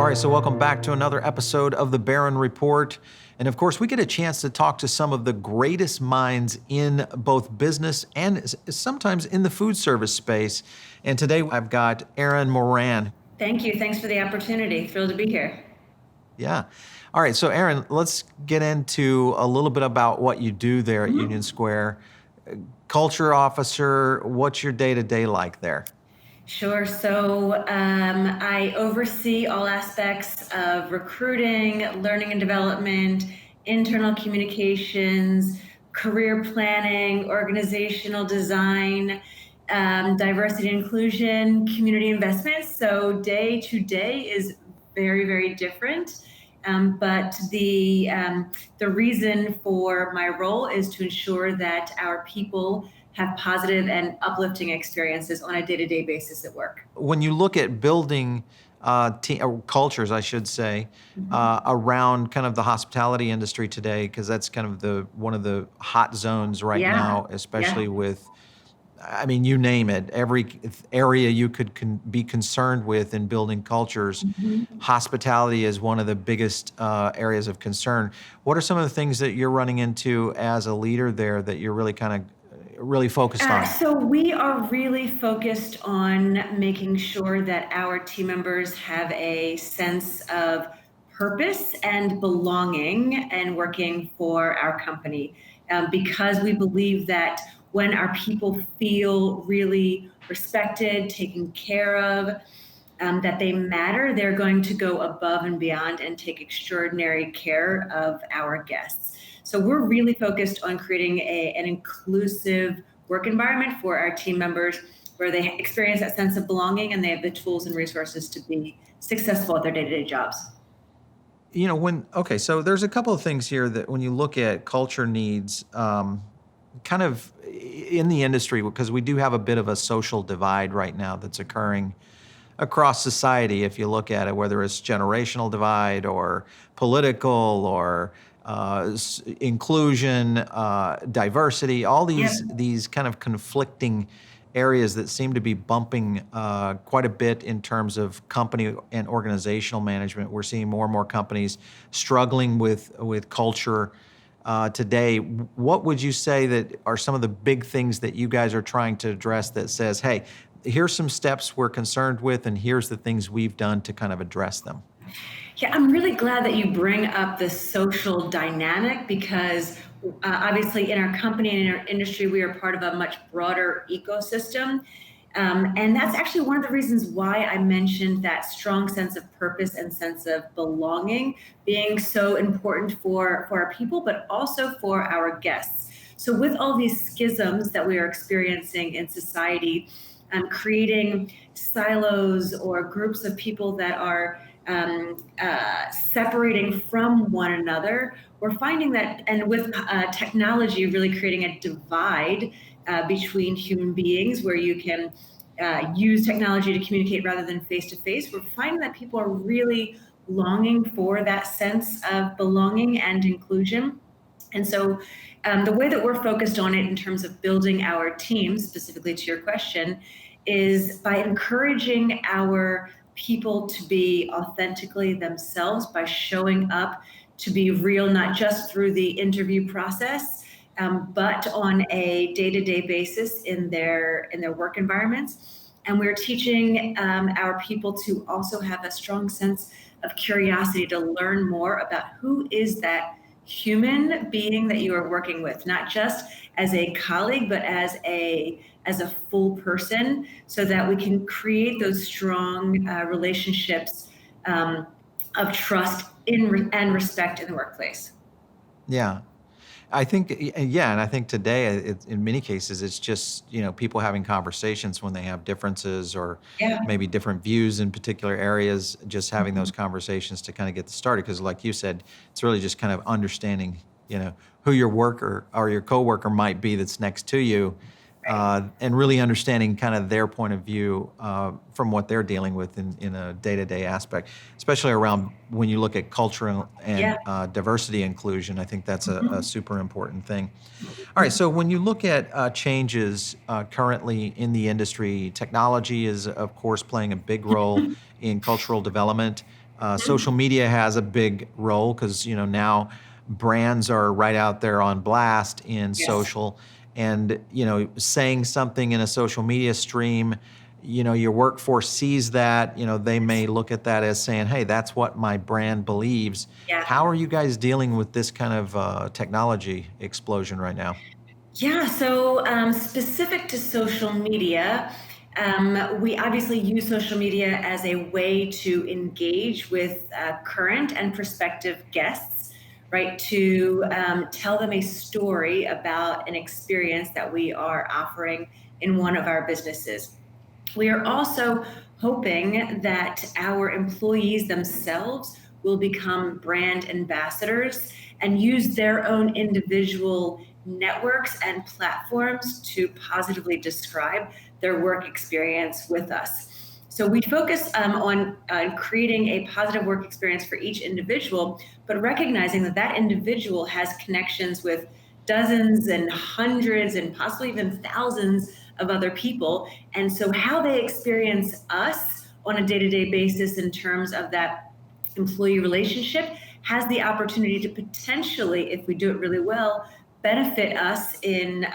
All right, so welcome back to another episode of the Barron Report. And of course, we get a chance to talk to some of the greatest minds in both business and sometimes in the food service space. And today I've got Erin Moran. Thank you. Thanks for the opportunity. Thrilled to be here. Yeah. All right, so Erin, let's get into a little bit about what you do there at Union Square. Culture officer, what's your day-to-day like there? Sure. So I oversee all aspects of recruiting, learning and development, internal communications, career planning, organizational design, diversity and inclusion, community investments. So day to day is very, very different. But the reason for my role is to ensure that our people have positive and uplifting experiences on a day-to-day basis at work. When you look at building cultures, I should say, around kind of the hospitality industry today, because that's kind of one of the hot zones right now, especially with, I mean, you name it, every area you could be concerned with in building cultures, hospitality is one of the biggest areas of concern. What are some of the things that you're running into as a leader there that you're really kind of really focused on? So we are really focused on making sure that our team members have a sense of purpose and belonging and working for our company, because we believe that when our people feel really respected, taken care of, that they matter, they're going to go above and beyond and take extraordinary care of our guests. So we're really focused on creating an inclusive work environment for our team members where they experience that sense of belonging and they have the tools and resources to be successful at their day-to-day jobs. You know, so there's a couple of things here that when you look at culture needs, kind of in the industry, because we do have a bit of a social divide right now that's occurring across society. If you look at it, whether it's generational divide or political or inclusion, diversity, all these kind of conflicting areas that seem to be bumping quite a bit in terms of company and organizational management. We're seeing more and more companies struggling with culture today. What would you say that are some of the big things that you guys are trying to address that says, hey, here's some steps we're concerned with, and here's the things we've done to kind of address them? Yeah, I'm really glad that you bring up the social dynamic because obviously in our company and in our industry, we are part of a much broader ecosystem. And that's actually one of the reasons why I mentioned that strong sense of purpose and sense of belonging being so important for our people, but also for our guests. So with all these schisms that we are experiencing in society, creating silos or groups of people that are separating from one another, we're finding that, and with technology really creating a divide between human beings where you can use technology to communicate rather than face-to-face, we're finding that people are really longing for that sense of belonging and inclusion. And so the way that we're focused on it in terms of building our team, specifically to your question, is by encouraging our people to be authentically themselves by showing up to be real, not just through the interview process, but on a day-to-day basis in their work environments. And we're teaching our people to also have a strong sense of curiosity to learn more about who is that human being that you are working with, not just as a colleague, but as a full person, so that we can create those strong relationships of trust and respect in the workplace. Yeah. I think, and I think today, in many cases, it's just, people having conversations when they have differences or maybe different views in particular areas, just having those conversations to kind of get started. Because like you said, it's really just kind of understanding, who your worker or your coworker might be that's next to you, and really understanding kind of their point of view from what they're dealing with in a day-to-day aspect, especially around when you look at culture and diversity inclusion. I think that's a super important thing. All right, so when you look at changes currently in the industry, technology is, of course, playing a big role in cultural development. Social media has a big role because now brands are right out there on blast in Yes. social, and saying something in a social media stream, your workforce sees that. They may look at that as saying, "Hey, that's what my brand believes." Yeah. How are you guys dealing with this kind of technology explosion right now? Yeah, so specific to social media, we obviously use social media as a way to engage with current and prospective guests, right? To tell them a story about an experience that we are offering in one of our businesses. We are also hoping that our employees themselves will become brand ambassadors and use their own individual networks and platforms to positively describe their work experience with us. So we focus on creating a positive work experience for each individual, but recognizing that that individual has connections with dozens and hundreds and possibly even thousands of other people. And so how they experience us on a day-to-day basis in terms of that employee relationship has the opportunity to potentially, if we do it really well, benefit us in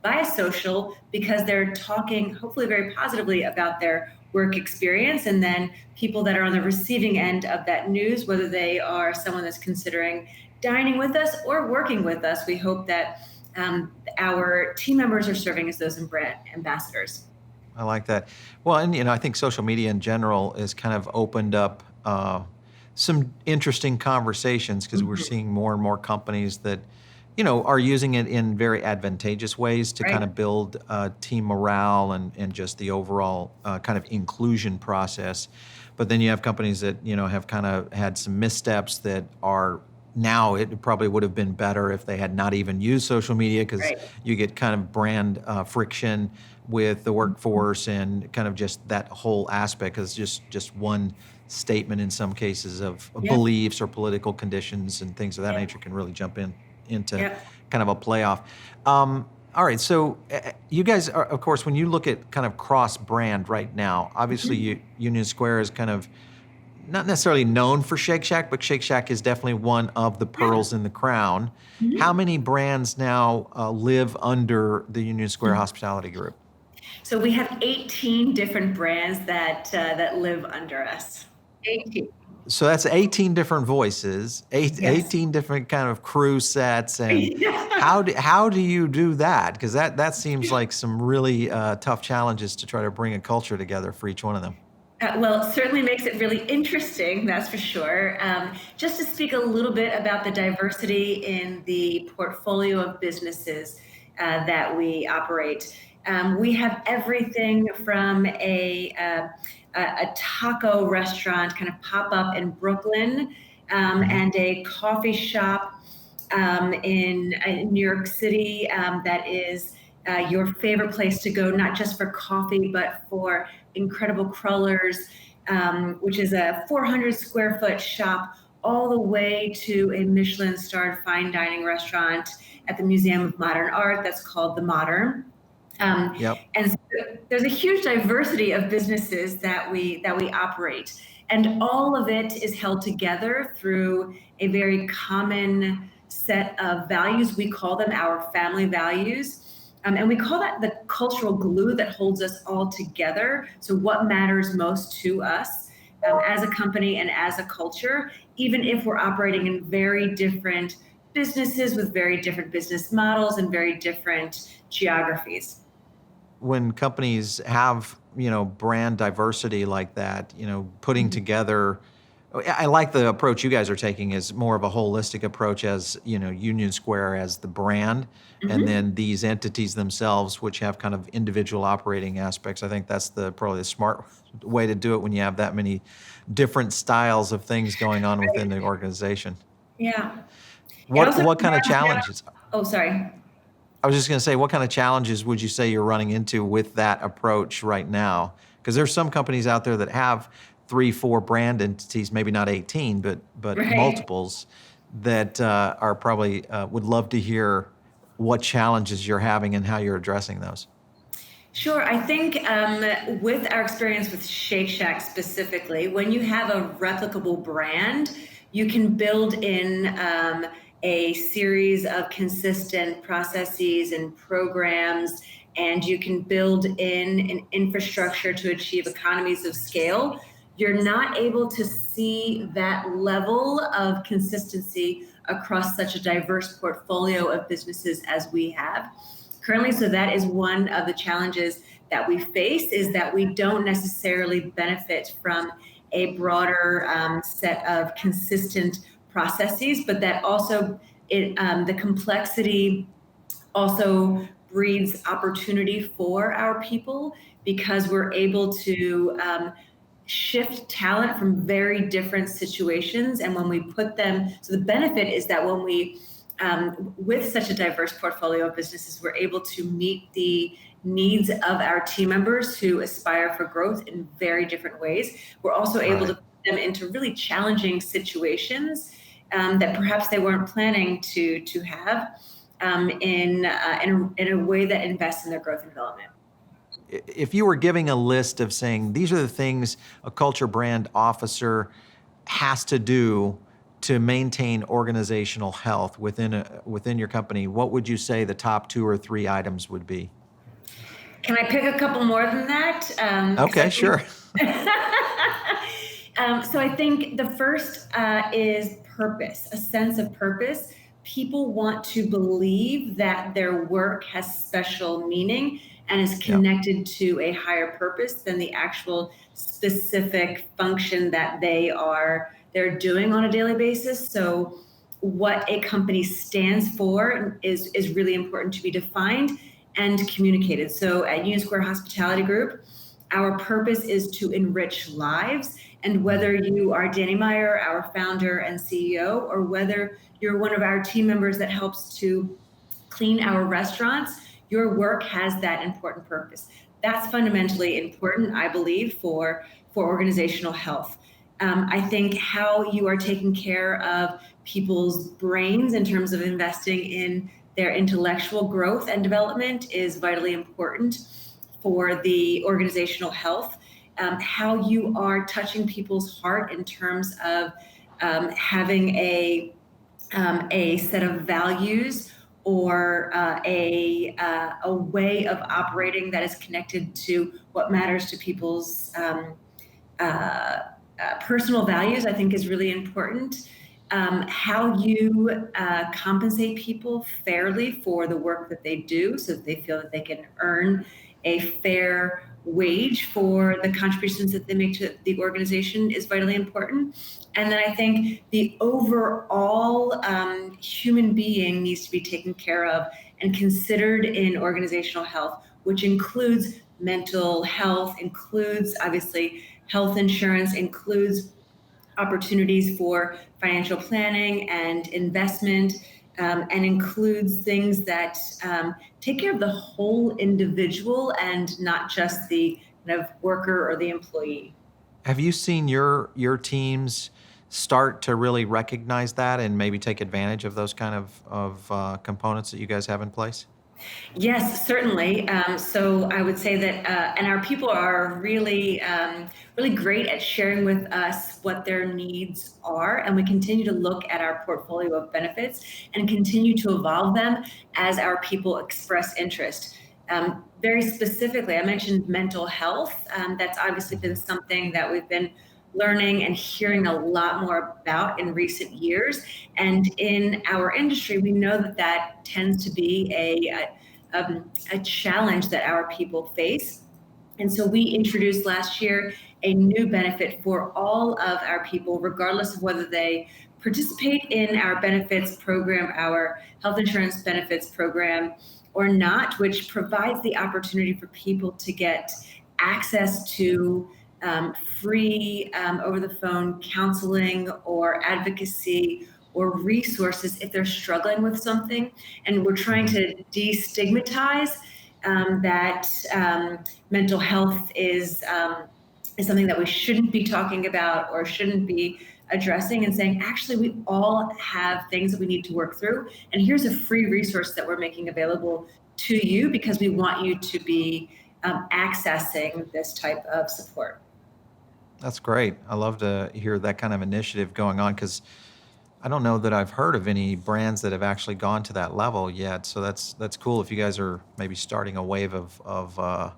biosocial, because they're talking hopefully very positively about their work experience. And then people that are on the receiving end of that news, whether they are someone that's considering dining with us or working with us, we hope that our team members are serving as those brand ambassadors. I like that. Well, and I think social media in general has kind of opened up some interesting conversations because we're Mhm. seeing more and more companies that, are using it in very advantageous ways to kind Right. of build team morale and just the overall kind of inclusion process. But then you have companies that, have kind of had some missteps that are now it probably would have been better if they had not even used social media because Right. you get kind of brand friction with the Mhm. workforce and kind of just that whole aspect because just one statement in some cases of Yeah. beliefs or political conditions and things of that Yeah. nature can really jump into Yeah. kind of a playoff. All right, so you guys are, of course, when you look at kind of cross brand right now, obviously Mhm. Union Square is kind of not necessarily known for Shake Shack, but Shake Shack is definitely one of the Yeah. pearls in the crown. How Mhm. many brands now live under the Union Square Mhm. Hospitality Group? So we have 18 different brands that live under us. 18. So that's 18 different voices, Yes. 18 different kind of crew sets, and how do you do that? Because that seems like some really tough challenges to try to bring a culture together for each one of them. Well, it certainly makes it really interesting, that's for sure. Just to speak a little bit about the diversity in the portfolio of businesses that we operate. We have everything from a taco restaurant kind of pop up in Brooklyn, Hmm. and a coffee shop in New York City that is your favorite place to go, not just for coffee, but for incredible crullers, which is a 400 square foot shop, all the way to a Michelin starred fine dining restaurant at the Museum of Modern Art that's called The Modern. Um, Yep. and so there's a huge diversity of businesses that we operate, and all of it is held together through a very common set of values. We call them our family values. And we call that the cultural glue that holds us all together. So, what matters most to us as a company and as a culture, even if we're operating in very different businesses with very different business models and very different geographies. When companies have, brand diversity like that, putting Mhm. together I like the approach you guys are taking is more of a holistic approach as, Union Square as the brand, and Mhm. then these entities themselves, which have kind of individual operating aspects. I think that's probably the smart way to do it when you have that many different styles of things going on within the Right. organization. Yeah. It What also what kind of combines the challenges? oh, sorry. I was just gonna say, what kind of challenges would you say you're running into with that approach right now? Because there's some companies out there that have 3, 4 brand entities, maybe not 18, but Right. multiples that are probably would love to hear what challenges you're having and how you're addressing those. Sure. I think with our experience with Shake Shack specifically, when you have a replicable brand, you can build in a series of consistent processes and programs, and you can build in an infrastructure to achieve economies of scale. You're not able to see that level of consistency across such a diverse portfolio of businesses as we have currently. So that is one of the challenges that we face, is that we don't necessarily benefit from a broader set of consistent processes, but that also the complexity also breeds opportunity for our people, because we're able to shift talent from very different situations. And when we put them, so the benefit is that when we, with such a diverse portfolio of businesses, we're able to meet the needs of our team members who aspire for growth in very different ways. We're also able to put them into really challenging situations that perhaps they weren't planning to have in a way that invests in their growth and development. If you were giving a list of saying, these are the things a culture brand officer has to do to maintain organizational health within your company, what would you say the top 2 or 3 items would be? Can I pick a couple more than that? Okay, sure. So I think the first is purpose, a sense of purpose. People want to believe that their work has special meaning and is connected to a higher purpose than the actual specific function that they're doing on a daily basis. So what a company stands for is really important to be defined and communicated. So at Unisquare Hospitality Group, our purpose is to enrich lives. And whether you are Danny Meyer, our founder and CEO, or whether you're one of our team members that helps to clean our restaurants, your work has that important purpose. That's fundamentally important, I believe, for organizational health. I think how you are taking care of people's brains in terms of investing in their intellectual growth and development is vitally important for the organizational health. How you are touching people's heart in terms of having a set of values or a way of operating that is connected to what matters to people's personal values, I think is really important. How you compensate people fairly for the work that they do, so that they feel that they can earn a fair wage for the contributions that they make to the organization is vitally important. And then I think the overall human being needs to be taken care of and considered in organizational health, which includes mental health, includes obviously health insurance, includes opportunities for financial planning and investment, and includes things that take care of the whole individual and not just the kind of worker or the employee. Have you seen your teams start to really recognize that and maybe take advantage of those kind of components that you guys have in place? Yes, certainly. So I would say that, and our people are really, really great at sharing with us what their needs are. And we continue to look at our portfolio of benefits and continue to evolve them as our people express interest. Very specifically, I mentioned mental health. That's obviously been something that we've been learning and hearing a lot more about in recent years. And in our industry, we know that that tends to be a challenge that our people face. And so we introduced last year a new benefit for all of our people, regardless of whether they participate in our benefits program, our health insurance benefits program, or not, which provides the opportunity for people to get access to free over the phone counseling or advocacy or resources if they're struggling with something. And we're trying to destigmatize that mental health is something that we shouldn't be talking about or shouldn't be addressing, and saying, actually, we all have things that we need to work through. And here's a free resource that we're making available to you because we want you to be accessing this type of support. That's great. I love to hear that kind of initiative going on because I don't know that I've heard of any brands that have actually gone to that level yet. So that's cool if you guys are maybe starting a wave of a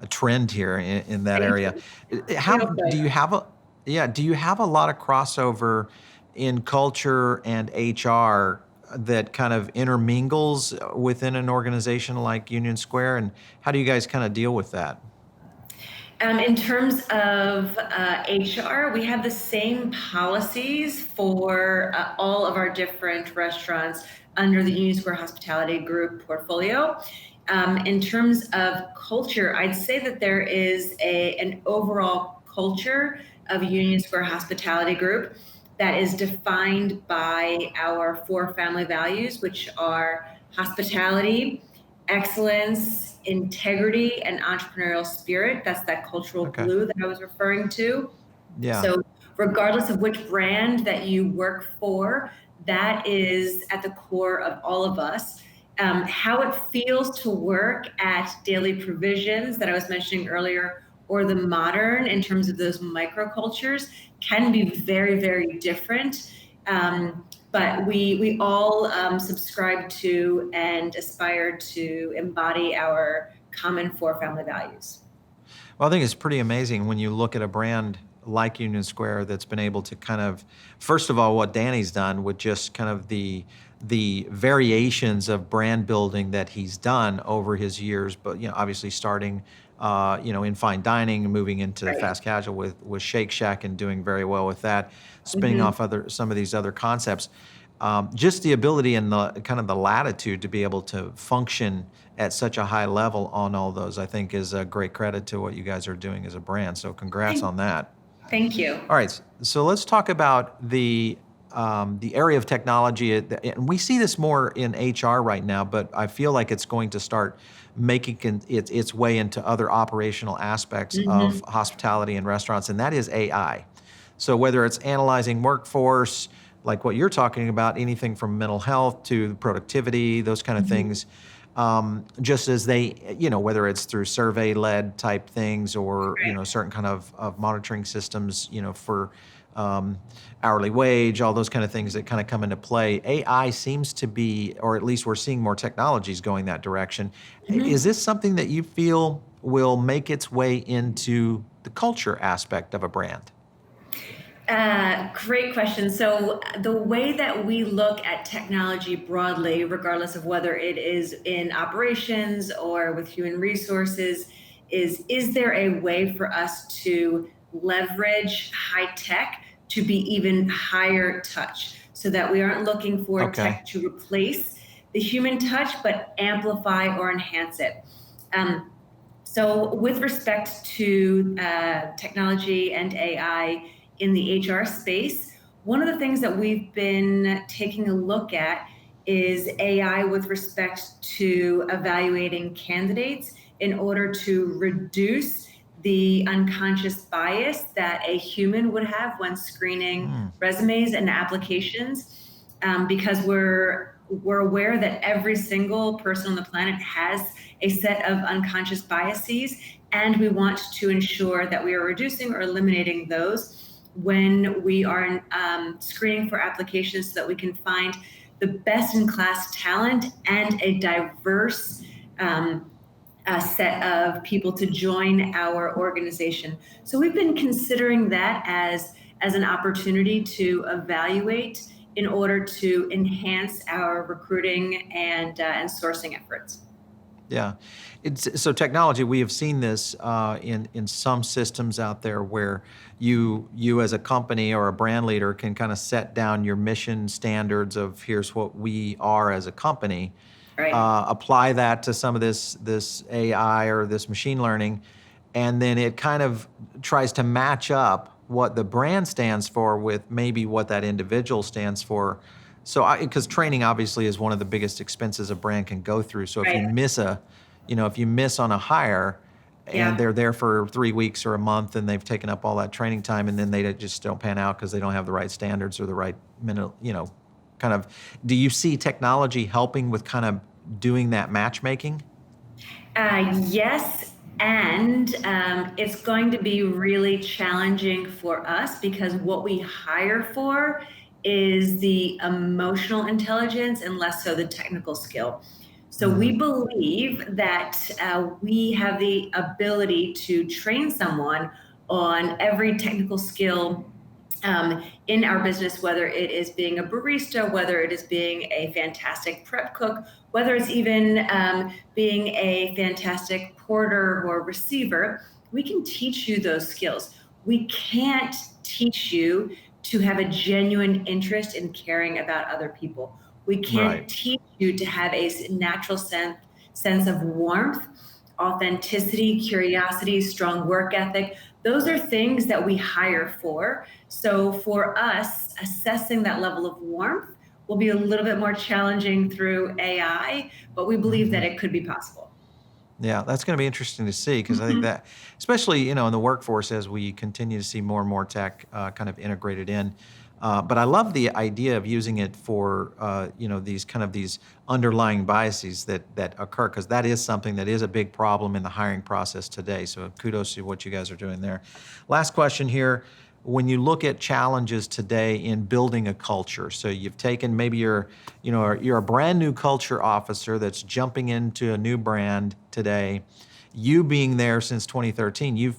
trend here in that Thank area. you. How We hope do you so. have a yeah? Do you have a lot of crossover in culture and HR that kind of intermingles within an organization like Union Square? And how do you guys kind of deal with that? In terms of HR, we have the same policies for all of our different restaurants under the Union Square Hospitality Group portfolio. In terms of culture, I'd say that there is an overall culture of Union Square Hospitality Group that is defined by our 4 family values, which are hospitality, excellence, integrity, and entrepreneurial spirit. That's that cultural Okay. glue that I was referring to. Yeah. So regardless of which brand that you work for, that is at the core of all of us. How it feels to work at Daily Provisions that I was mentioning earlier, or the Modern in terms of those microcultures can be very, very different. But we all subscribe to and aspire to embody our common 4 family values. Well, I think it's pretty amazing when you look at a brand like Union Square that's been able to kind of, first of all, what Danny's done with just kind of the variations of brand building that he's done over his years, but obviously starting in fine dining, moving into Right. fast casual with Shake Shack and doing very well with that, spinning Mm-hmm. off some of these other concepts. Just the ability and the kind of the latitude to be able to function at such a high level on all those, I think is a great credit to what you guys are doing as a brand. So congrats Thank, on that. thank you. All right, so let's talk about the area of technology, and we see this more in HR right now, but I feel like it's going to start making its way into other operational aspects of Mm-hmm. hospitality and restaurants, and that is AI. So whether it's analyzing workforce, like what you're talking about, anything from mental health to productivity, those kind of Mm-hmm. things, just as they, whether it's through survey-led type things or, Right. certain kind of monitoring systems, for um, hourly wage, all those kind of things that kind of come into play. AI seems to be, or at least we're seeing more technologies going that direction. Is Mm-hmm. this something that you feel will make its way into the culture aspect of a brand? Great question. So the way that we look at technology broadly, regardless of whether it is in operations or with human resources, is there a way for us to leverage high tech to be even higher touch so that we aren't looking for Okay. tech to replace the human touch, but amplify or enhance it? Um, so, with respect to technology and AI in the HR space, one of the things that we've been taking a look at is AI with respect to evaluating candidates in order to reduce the unconscious bias that a human would have when screening Hmm. resumes and applications, because we're aware that every single person on the planet has a set of unconscious biases, and we want to ensure that we are reducing or eliminating those when we are screening for applications so that we can find the best in class talent and a diverse set of people to join our organization. So we've been considering that as an opportunity to evaluate in order to enhance our recruiting and sourcing efforts. Yeah, so technology. We have seen this in some systems out there where you as a company or a brand leader can kind of set down your mission standards of here's what we are as a company, Right. apply that to some of this AI or this machine learning, and then it kind of tries to match up what the brand stands for with maybe what that individual stands for. So, because training obviously is one of the biggest expenses a brand can go through. So if you Right. miss if you miss on a hire, and Yeah. they're there for 3 weeks or a month, and they've taken up all that training time, and then they just don't pan out because they don't have the right standards or the right kind of. Do you see technology helping with kind of doing that matchmaking? Yes, And it's going to be really challenging for us because what we hire for is the emotional intelligence and less so the technical skill. So we believe that we have the ability to train someone on every technical skill in our business, whether it is being a barista, whether it is being a fantastic prep cook, whether it's even being a fantastic porter or receiver. We can teach you those skills. We can't teach you to have a genuine interest in caring about other people. We can't Right. teach you to have a natural sense of warmth, authenticity, curiosity, strong work ethic. Those are things that we hire for. So for us, assessing that level of warmth will be a little bit more challenging through AI, but we believe that it could be possible. Yeah, that's going to be interesting to see because I think that, especially in the workforce, as we continue to see more and more tech kind of integrated in. But I love the idea of using it for these underlying biases that occur, because that is something that is a big problem in the hiring process today. So kudos to what you guys are doing there. Last question here. When you look at challenges today in building a culture, so you've taken, maybe you're a brand new culture officer that's jumping into a new brand today. You being there since 2013, you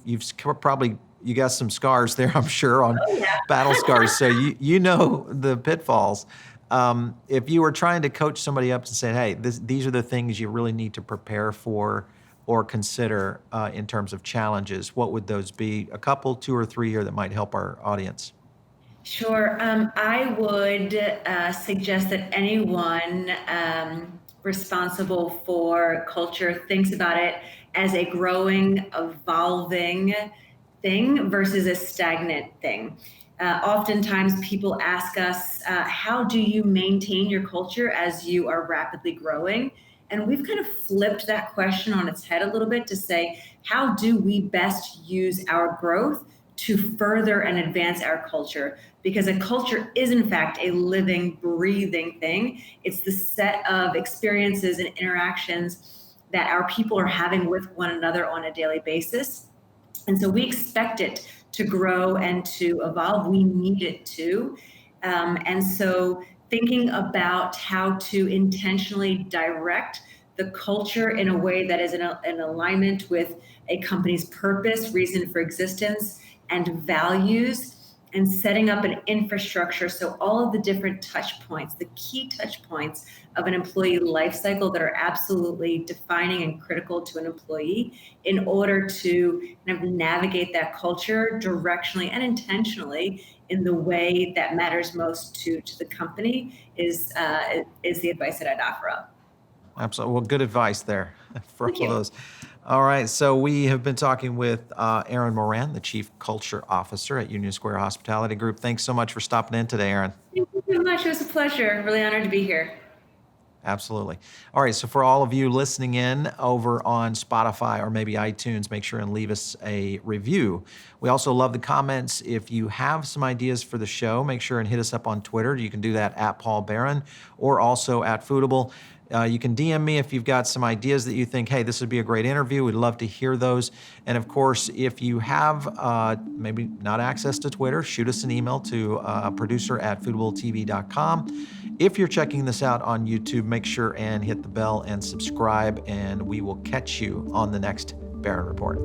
got some scars there, I'm sure, on Oh, yeah. battle scars. So you know the pitfalls. If you were trying to coach somebody up and say, hey, these are the things you really need to prepare for or consider in terms of challenges, what would those be? A couple, two or three here that might help our audience. Sure. I would suggest that anyone responsible for culture thinks about it as a growing, evolving thing versus a stagnant thing. Oftentimes, people ask us, how do you maintain your culture as you are rapidly growing? And we've kind of flipped that question on its head a little bit to say, how do we best use our growth to further and advance our culture? Because a culture is, in fact, a living, breathing thing. It's the set of experiences and interactions that our people are having with one another on a daily basis. And so we expect it to grow and to evolve. We need it to. And so thinking about how to intentionally direct the culture in a way that is in alignment with a company's purpose, reason for existence, and values, and setting up an infrastructure so all of the different touch points, the key touch points of an employee life cycle that are absolutely defining and critical to an employee in order to kind of navigate that culture directionally and intentionally in the way that matters most to the company is the advice that I'd offer up. Absolutely. Well, good advice there for Thank all you. those. All right. So we have been talking with Erin Moran, the Chief Culture Officer at Union Square Hospitality Group. Thanks so much for stopping in today, Erin. Thank you so much. It was a pleasure. Really honored to be here. Absolutely. All right. So for all of you listening in over on Spotify or maybe iTunes, make sure and leave us a review. We also love the comments. If you have some ideas for the show, make sure and hit us up on Twitter. You can do that at Paul Barron or also at Foodable. You can DM me if you've got some ideas that you think, hey, this would be a great interview. We'd love to hear those. And of course, if you have maybe not access to Twitter, shoot us an email to producer@foodabletv.com. If you're checking this out on YouTube, make sure and hit the bell and subscribe, and we will catch you on the next Barron Report.